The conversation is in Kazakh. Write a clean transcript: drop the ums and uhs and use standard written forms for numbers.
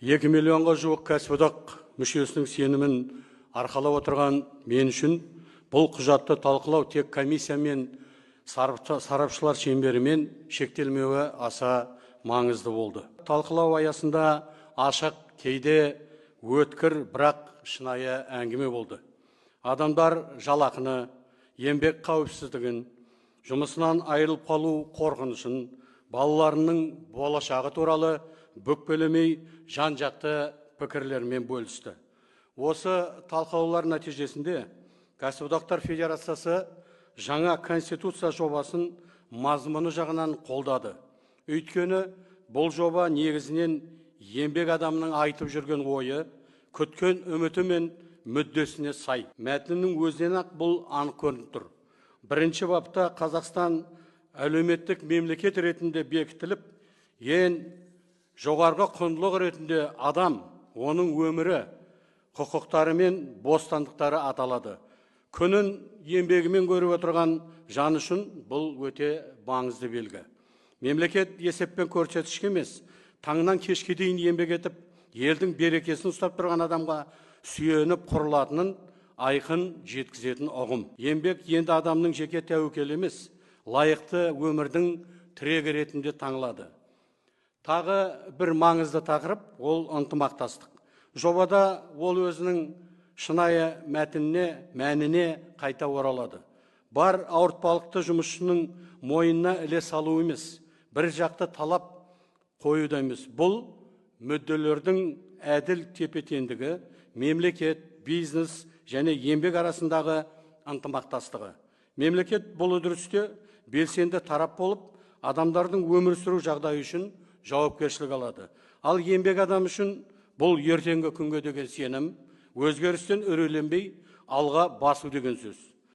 2 миллионға жуық кәсіподақ мүшесінің сенімін арқалап отырған мен үшін бұл құжатты талқылау тек комиссия мен сарапшылар шеңберімен шектелмеуі аса маңызды болды. Талқылау аясында ашық, кейде өткір, бірақ шынайы әңгіме болды. Адамдар жалақыны, еңбек қауіпсіздігін, жұмысынан айырылып қалу қорқынышын, балаларының болашағы туралы бүкпелемей жан-жақты пікірлермен бөлісті. Осы талқылаулар нәтижесінде Кәсіподақтар Федерациясы жаңа конституция жобасын мазмұны жағынан қолдады. Өйткені бұл жоба негізінен еңбек адамның айтып жүрген ойы, күткен үміті мен мүддесіне сай. Мәтіннің өзінен ақ бұл анық көрініп тұр. Бірінші бапта Қазақстан әлеуметтік мемлекет ретінде бекітіліп, ең жоғарғы құндылық ретінде адам, оның өмірі, құқықтары мен бостандықтары аталады. Күнін еңбегімен көріп отырған жан үшін бұл өте маңызды белгі. Мемлекет есеппен көрсеткіш емес, таңнан кешке дейін еңбек етіп, елдің берекесін ұстап тұрған адамға сүйеніп құрылатынын айқын жеткізетін ұғым. Еңбек енді адамның жеке тәуекелі емес, лайықты өмірдің тірегі ретінде таңылады. Тағы бір маңызды тақырып ол ынтымақтастық. Жобада ол өзінің шынайы мәніне қайта оралады. Бар ауыртпалықты жұмысшының мойнына іле салу емес, бір жақты талап қоюда емес. Бұл мүдделердің әділ тепе-теңдігі, мемлекет, бизнес және еңбек арасындағы ынтымақтастығы. Мемлекет бұл үдерісте белсенді тарап болып, адамдардың өмір сүру жағдайы үшін жауапкершілік алады. Ал еңбек адам үшін бұл ертеңгі күнге деген сенім, өзгерістен үрейленбей алға басу деген сөз.